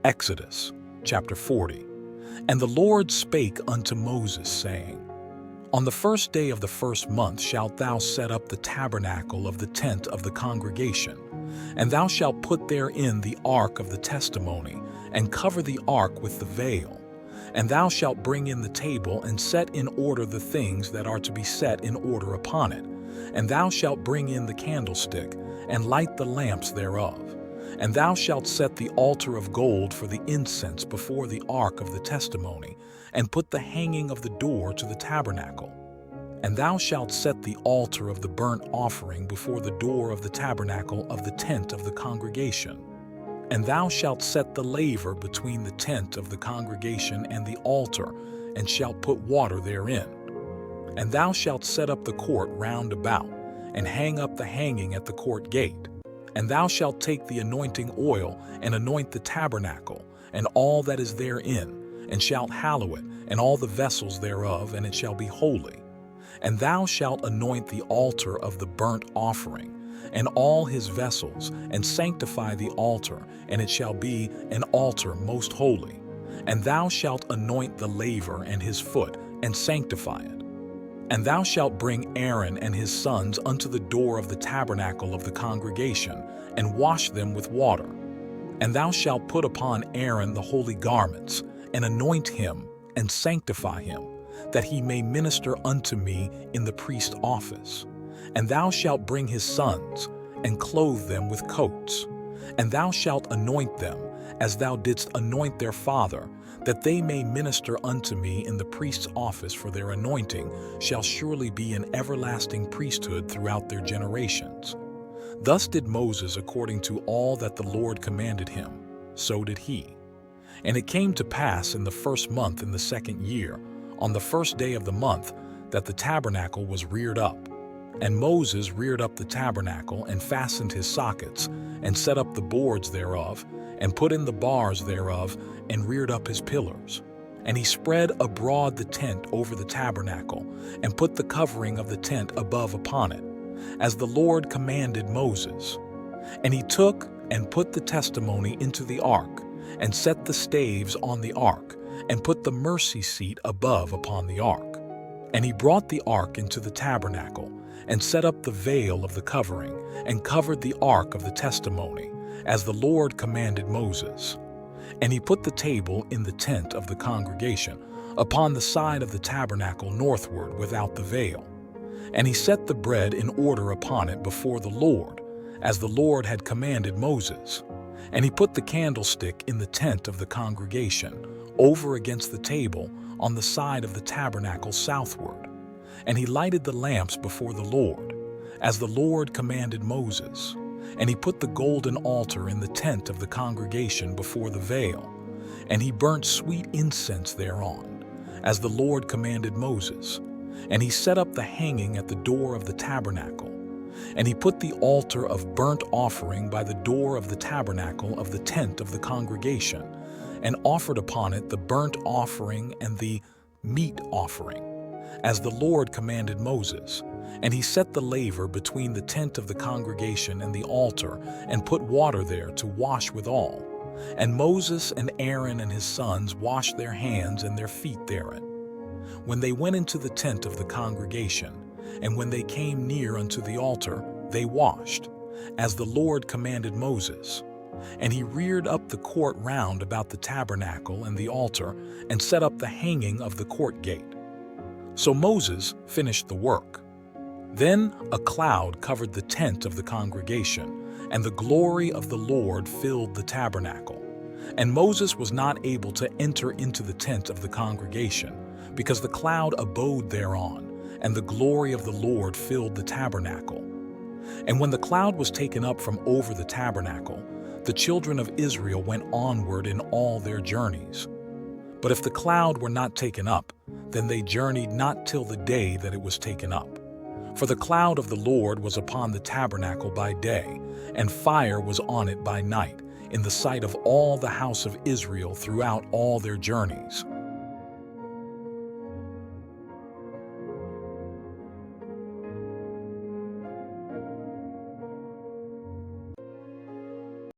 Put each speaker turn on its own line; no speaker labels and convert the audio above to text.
Exodus chapter 40. And the Lord spake unto Moses, saying, On the first day of the first month shalt thou set up the tabernacle of the tent of the congregation, and thou shalt put therein the ark of the testimony, and cover the ark with the veil. And thou shalt bring in the table, and set in order the things that are to be set in order upon it. And thou shalt bring in the candlestick, and light the lamps thereof. And thou shalt set the altar of gold for the incense before the ark of the testimony, and put the hanging of the door to the tabernacle. And thou shalt set the altar of the burnt offering before the door of the tabernacle of the tent of the congregation. And thou shalt set the laver between the tent of the congregation and the altar, and shalt put water therein. And thou shalt set up the court round about, and hang up the hanging at the court gate. And thou shalt take the anointing oil, and anoint the tabernacle, and all that is therein, and shalt hallow it, and all the vessels thereof, and it shall be holy. And thou shalt anoint the altar of the burnt offering, and all his vessels, and sanctify the altar, and it shall be an altar most holy. And thou shalt anoint the laver and his foot, and sanctify it. And thou shalt bring Aaron and his sons unto the door of the tabernacle of the congregation, and wash them with water. And thou shalt put upon Aaron the holy garments, and anoint him, and sanctify him, that he may minister unto me in the priest's office. And thou shalt bring his sons, and clothe them with coats. And thou shalt anoint them, as thou didst anoint their father, that they may minister unto me in the priest's office, for their anointing shall surely be an everlasting priesthood throughout their generations. Thus did Moses according to all that the Lord commanded him, so did he. And it came to pass in the first month in the second year, on the first day of the month, that the tabernacle was reared up. And Moses reared up the tabernacle, and fastened his sockets, and set up the boards thereof, and put in the bars thereof, and reared up his pillars. And he spread abroad the tent over the tabernacle, and put the covering of the tent above upon it, as the Lord commanded Moses. And he took and put the testimony into the ark, and set the staves on the ark, and put the mercy seat above upon the ark. And he brought the ark into the tabernacle, and set up the veil of the covering, and covered the ark of the testimony, as the Lord commanded Moses. And he put the table in the tent of the congregation, upon the side of the tabernacle northward without the veil. And he set the bread in order upon it before the Lord, as the Lord had commanded Moses. And he put the candlestick in the tent of the congregation, over against the table, on the side of the tabernacle southward. And he lighted the lamps before the Lord, as the Lord commanded Moses. And he put the golden altar in the tent of the congregation before the veil. And he burnt sweet incense thereon, as the Lord commanded Moses. And he set up the hanging at the door of the tabernacle. And he put the altar of burnt offering by the door of the tabernacle of the tent of the congregation, and offered upon it the burnt offering and the meat offering, as the Lord commanded Moses. And he set the laver between the tent of the congregation and the altar, and put water there to wash withal. And Moses and Aaron and his sons washed their hands and their feet therein, when they went into the tent of the congregation. And when they came near unto the altar, they washed, as the Lord commanded Moses. And he reared up the court round about the tabernacle and the altar, and set up the hanging of the court gate. So Moses finished the work. Then a cloud covered the tent of the congregation, and the glory of the Lord filled the tabernacle. And Moses was not able to enter into the tent of the congregation, because the cloud abode thereon, and the glory of the Lord filled the tabernacle. And when the cloud was taken up from over the tabernacle, the children of Israel went onward in all their journeys. But if the cloud were not taken up, then they journeyed not till the day that it was taken up. For the cloud of the Lord was upon the tabernacle by day, and fire was on it by night, in the sight of all the house of Israel throughout all their journeys.